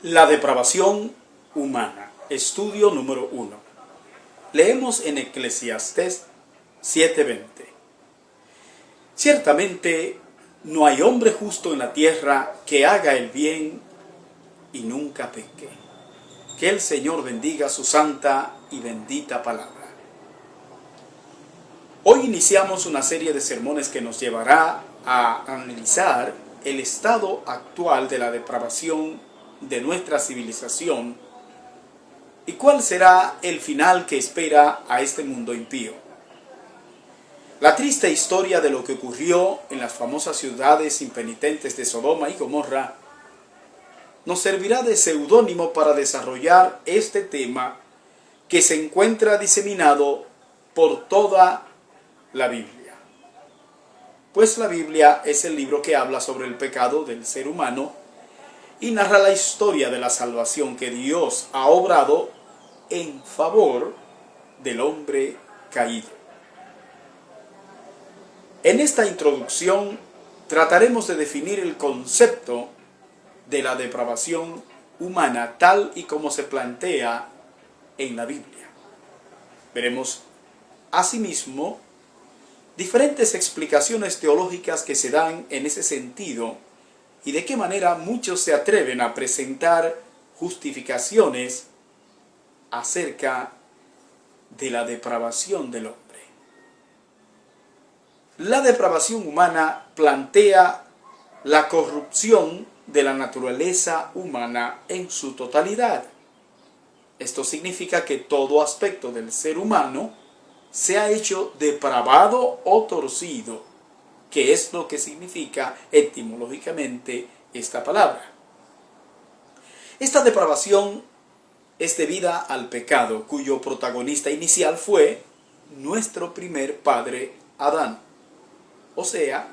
La depravación humana. Estudio número 1. Leemos en Eclesiastés 7:20. Ciertamente no hay hombre justo en la tierra que haga el bien y nunca peque. Que el Señor bendiga su santa y bendita palabra. Hoy iniciamos una serie de sermones que nos llevará a analizar el estado actual de la depravación de nuestra civilización y cuál será el final que espera a este mundo impío. La triste historia de lo que ocurrió en las famosas ciudades impenitentes de Sodoma y Gomorra nos servirá de seudónimo para desarrollar este tema que se encuentra diseminado por toda la Biblia. Pues la Biblia es el libro que habla sobre el pecado del ser humano y narra la historia de la salvación que Dios ha obrado en favor del hombre caído. En esta introducción trataremos de definir el concepto de la depravación humana tal y como se plantea en la Biblia. Veremos asimismo diferentes explicaciones teológicas que se dan en ese sentido y de qué manera muchos se atreven a presentar justificaciones acerca de la depravación del hombre. La depravación humana plantea la corrupción de la naturaleza humana en su totalidad. Esto significa que todo aspecto del ser humano se ha hecho depravado o torcido, que es lo que significa etimológicamente esta palabra. Esta depravación es debida al pecado, cuyo protagonista inicial fue nuestro primer padre Adán. O sea,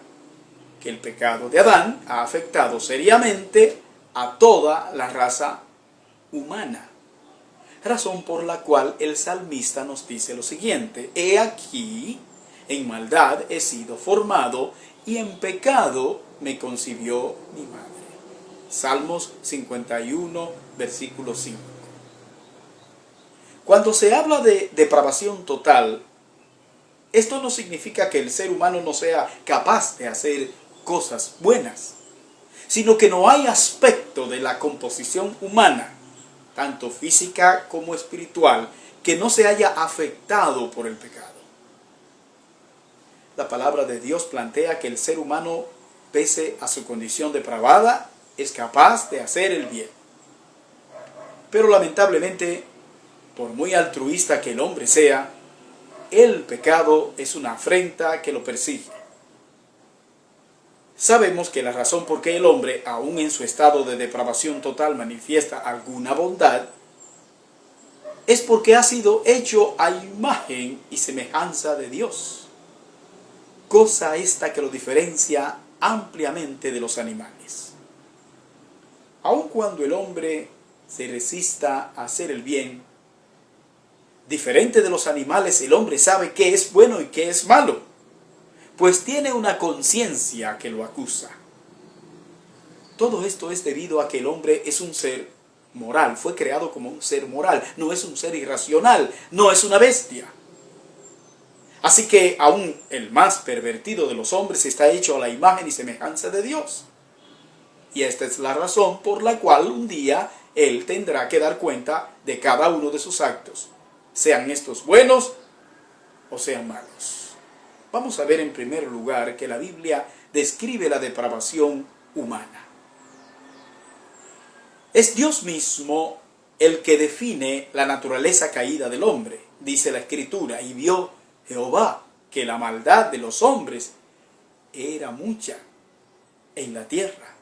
que el pecado de Adán ha afectado seriamente a toda la raza humana. Razón por la cual el salmista nos dice lo siguiente: He aquí, en maldad he sido formado, y en pecado me concibió mi madre. Salmos 51, versículo 5. Cuando se habla de depravación total, esto no significa que el ser humano no sea capaz de hacer cosas buenas, sino que no hay aspecto de la composición humana, tanto física como espiritual, que no se haya afectado por el pecado. La palabra de Dios plantea que el ser humano, pese a su condición depravada, es capaz de hacer el bien. Pero lamentablemente, por muy altruista que el hombre sea, el pecado es una afrenta que lo persigue. Sabemos que la razón por qué el hombre, aún en su estado de depravación total, manifiesta alguna bondad, es porque ha sido hecho a imagen y semejanza de Dios. Cosa esta que lo diferencia ampliamente de los animales. Aun cuando el hombre se resista a hacer el bien, diferente de los animales, el hombre sabe qué es bueno y qué es malo, pues tiene una conciencia que lo acusa. Todo esto es debido a que el hombre es un ser moral, fue creado como un ser moral, no es un ser irracional, no es una bestia. Así que aún el más pervertido de los hombres está hecho a la imagen y semejanza de Dios. Y esta es la razón por la cual un día él tendrá que dar cuenta de cada uno de sus actos, sean estos buenos o sean malos. Vamos a ver en primer lugar que la Biblia describe la depravación humana. Es Dios mismo el que define la naturaleza caída del hombre. Dice la Escritura: y vio Jehová que la maldad de los hombres era mucha en la tierra,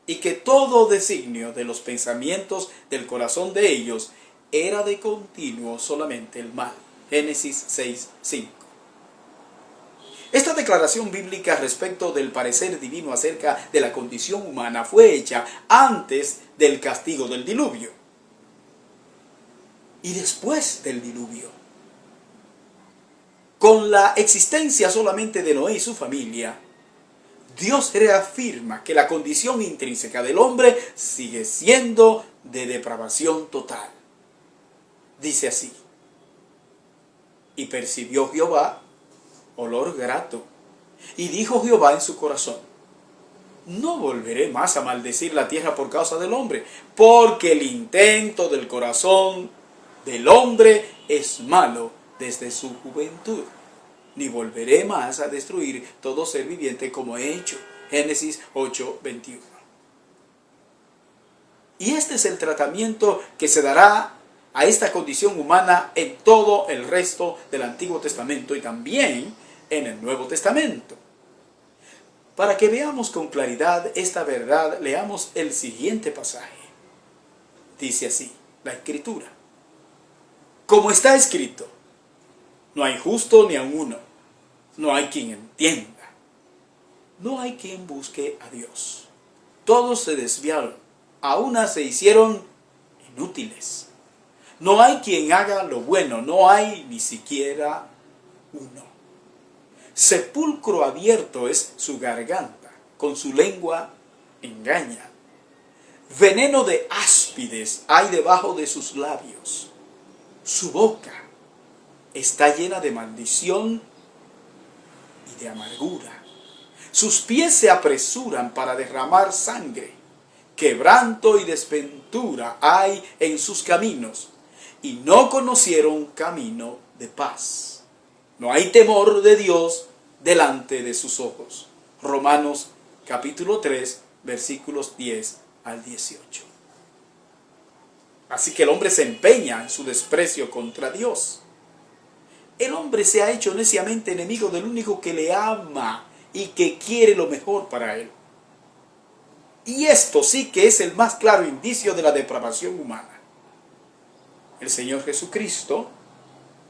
y que todo designio de los pensamientos del corazón de ellos era de continuo solamente el mal. Génesis 6:5. Esta declaración bíblica respecto del parecer divino acerca de la condición humana fue hecha antes del castigo del diluvio y después del diluvio. Con la existencia solamente de Noé y su familia, Dios reafirma que la condición intrínseca del hombre sigue siendo de depravación total. Dice así: y percibió Jehová olor grato, y dijo Jehová en su corazón: no volveré más a maldecir la tierra por causa del hombre, porque el intento del corazón del hombre es malo desde su juventud. Ni volveré más a destruir todo ser viviente como he hecho. Génesis 8:21. Y este es el tratamiento que se dará a esta condición humana en todo el resto del Antiguo Testamento y también en el Nuevo Testamento. Para que veamos con claridad esta verdad, leamos el siguiente pasaje. Dice así la Escritura: como está escrito, no hay justo ni aun uno, no hay quien entienda, no hay quien busque a Dios. Todos se desviaron, a una se hicieron inútiles. No hay quien haga lo bueno, no hay ni siquiera uno. Sepulcro abierto es su garganta, con su lengua engaña. Veneno de áspides hay debajo de sus labios. Su boca está llena de maldición y de amargura. Sus pies se apresuran para derramar sangre. Quebranto y desventura hay en sus caminos, y no conocieron camino de paz. No hay temor de Dios delante de sus ojos. Romanos capítulo 3, versículos 10 al 18. Así que el hombre se empeña en su desprecio contra Dios. El hombre se ha hecho neciamente enemigo del único que le ama y que quiere lo mejor para él. Y esto sí que es el más claro indicio de la depravación humana. El Señor Jesucristo,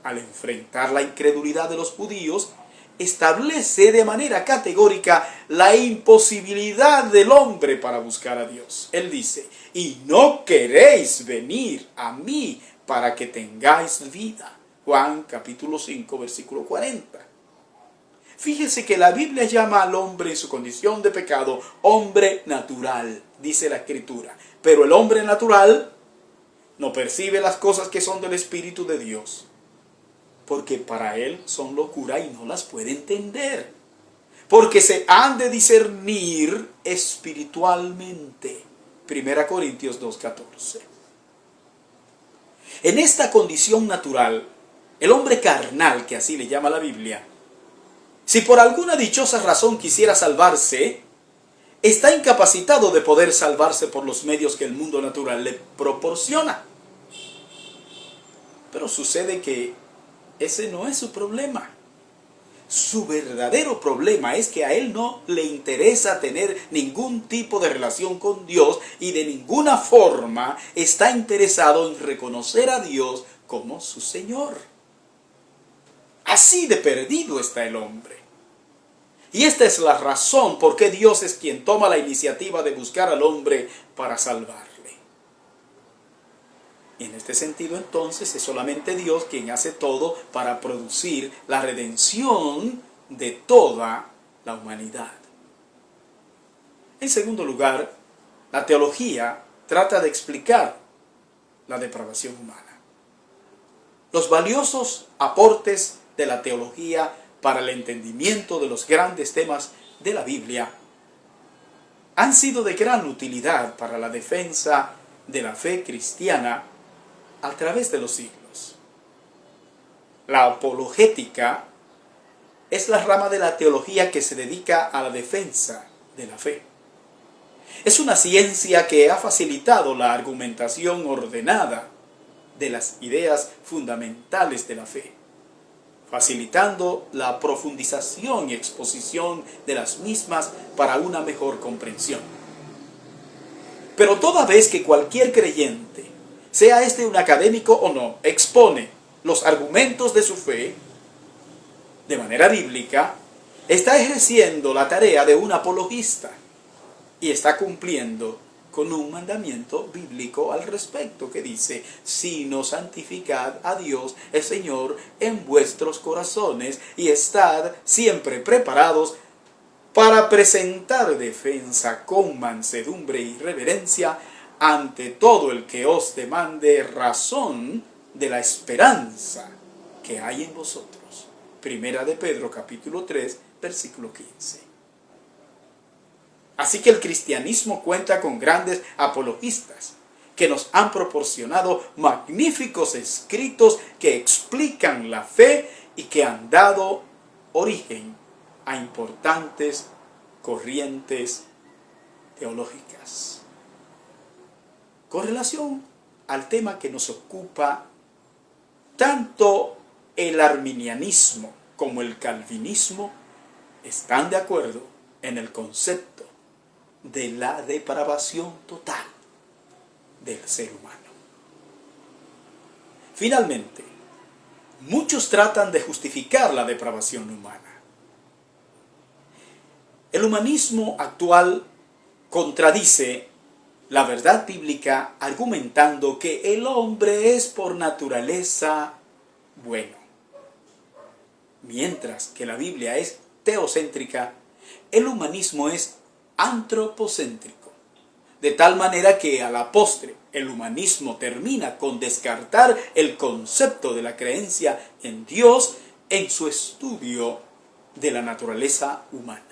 al enfrentar la incredulidad de los judíos, establece de manera categórica la imposibilidad del hombre para buscar a Dios. Él dice: y no queréis venir a mí para que tengáis vida. Juan capítulo 5, versículo 40. Fíjese que la Biblia llama al hombre en su condición de pecado hombre natural, dice la Escritura. Pero el hombre natural no percibe las cosas que son del Espíritu de Dios, porque para él son locura y no las puede entender, porque se han de discernir espiritualmente. 1 Corintios 2:14. En esta condición natural, el hombre carnal, que así le llama la Biblia, si por alguna dichosa razón quisiera salvarse, está incapacitado de poder salvarse por los medios que el mundo natural le proporciona. Pero sucede que ese no es su problema. Su verdadero problema es que a él no le interesa tener ningún tipo de relación con Dios y de ninguna forma está interesado en reconocer a Dios como su Señor. Así de perdido está el hombre. Y esta es la razón por qué Dios es quien toma la iniciativa de buscar al hombre para salvarle. Y en este sentido, entonces, es solamente Dios quien hace todo para producir la redención de toda la humanidad. En segundo lugar, la teología trata de explicar la depravación humana. Los valiosos aportes de la teología para el entendimiento de los grandes temas de la Biblia han sido de gran utilidad para la defensa de la fe cristiana a través de los siglos. La apologética es la rama de la teología que se dedica a la defensa de la fe. Es una ciencia que ha facilitado la argumentación ordenada de las ideas fundamentales de la fe, facilitando la profundización y exposición de las mismas para una mejor comprensión. Pero toda vez que cualquier creyente, sea este un académico o no, expone los argumentos de su fe de manera bíblica, está ejerciendo la tarea de un apologista y está cumpliendo con un mandamiento bíblico al respecto que dice: sino santificad a Dios el Señor en vuestros corazones y estad siempre preparados para presentar defensa con mansedumbre y reverencia ante todo el que os demande razón de la esperanza que hay en vosotros. Primera de Pedro, capítulo 3, versículo 15. Así que el cristianismo cuenta con grandes apologistas que nos han proporcionado magníficos escritos que explican la fe y que han dado origen a importantes corrientes teológicas. Con relación al tema que nos ocupa, tanto el arminianismo como el calvinismo están de acuerdo en el concepto de la depravación total del ser humano. Finalmente, muchos tratan de justificar la depravación humana. El humanismo actual contradice la verdad bíblica argumentando que el hombre es por naturaleza bueno, mientras que la Biblia es teocéntrica. El humanismo es antropocéntrico, de tal manera que a la postre el humanismo termina con descartar el concepto de la creencia en Dios en su estudio de la naturaleza humana.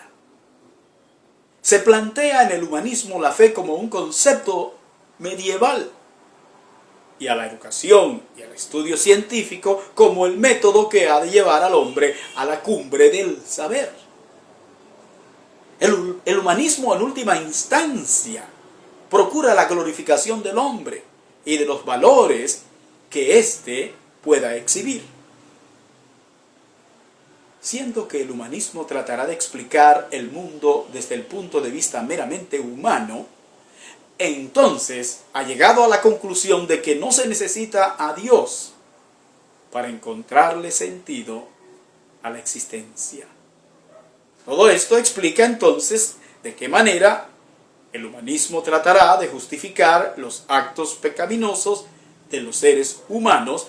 Se plantea en el humanismo la fe como un concepto medieval y a la educación y al estudio científico como el método que ha de llevar al hombre a la cumbre del saber. El humanismo en última instancia procura la glorificación del hombre y de los valores que éste pueda exhibir. Siendo que el humanismo tratará de explicar el mundo desde el punto de vista meramente humano, entonces ha llegado a la conclusión de que no se necesita a Dios para encontrarle sentido a la existencia. Todo esto explica entonces de qué manera el humanismo tratará de justificar los actos pecaminosos de los seres humanos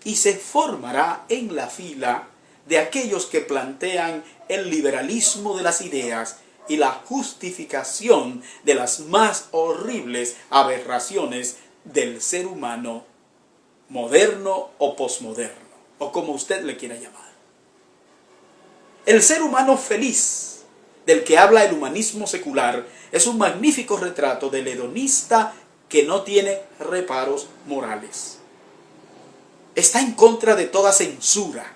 y se formará en la fila de aquellos que plantean el liberalismo de las ideas y la justificación de las más horribles aberraciones del ser humano moderno o posmoderno, o como usted le quiera llamar. El ser humano feliz, del que habla el humanismo secular, es un magnífico retrato del hedonista que no tiene reparos morales. Está en contra de toda censura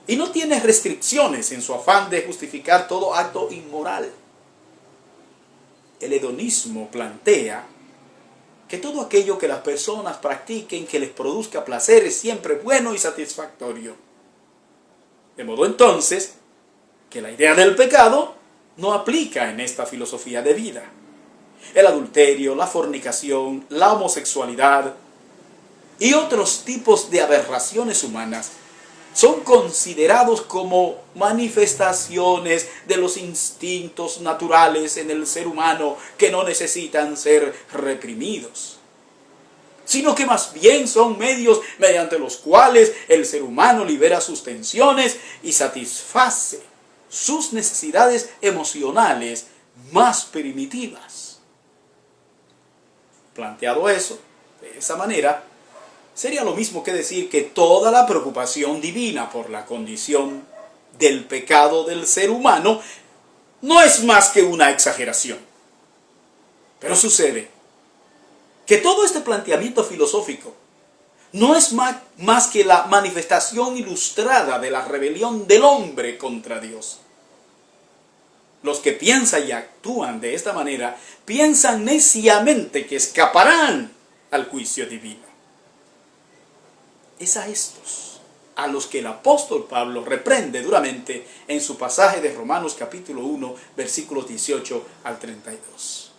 y no tiene restricciones en su afán de justificar todo acto inmoral. El hedonismo plantea que todo aquello que las personas practiquen que les produzca placer es siempre bueno y satisfactorio. De modo entonces que la idea del pecado no aplica en esta filosofía de vida. El adulterio, la fornicación, la homosexualidad y otros tipos de aberraciones humanas son considerados como manifestaciones de los instintos naturales en el ser humano que no necesitan ser reprimidos, sino que más bien son medios mediante los cuales el ser humano libera sus tensiones y satisface sus necesidades emocionales más primitivas. Planteado eso, de esa manera, sería lo mismo que decir que toda la preocupación divina por la condición del pecado del ser humano no es más que una exageración. Pero sucede que todo este planteamiento filosófico no es más que la manifestación ilustrada de la rebelión del hombre contra Dios. Los que piensan y actúan de esta manera piensan neciamente que escaparán al juicio divino. Es a estos a los que el apóstol Pablo reprende duramente en su pasaje de Romanos capítulo 1, versículos 18 al 32.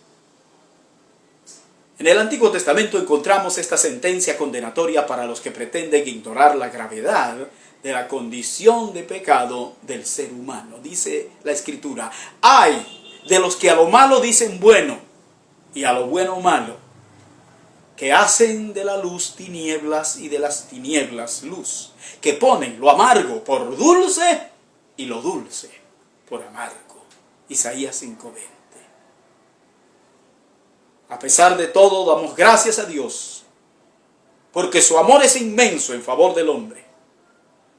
En el Antiguo Testamento encontramos esta sentencia condenatoria para los que pretenden ignorar la gravedad de la condición de pecado del ser humano. Dice la Escritura: ¡ay de los que a lo malo dicen bueno y a lo bueno malo, que hacen de la luz tinieblas y de las tinieblas luz, que ponen lo amargo por dulce y lo dulce por amargo! Isaías 5:20. A pesar de todo, damos gracias a Dios, porque su amor es inmenso en favor del hombre,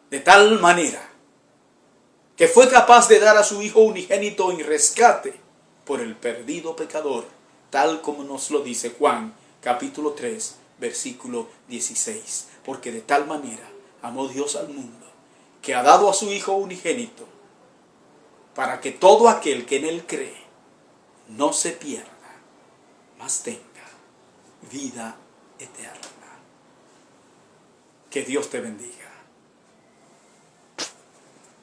de tal manera que fue capaz de dar a su Hijo unigénito en rescate por el perdido pecador, tal como nos lo dice Juan, capítulo 3, versículo 16. Porque de tal manera amó Dios al mundo, que ha dado a su Hijo unigénito, para que todo aquel que en él cree no se pierda, mas tenga vida eterna. Que Dios te bendiga.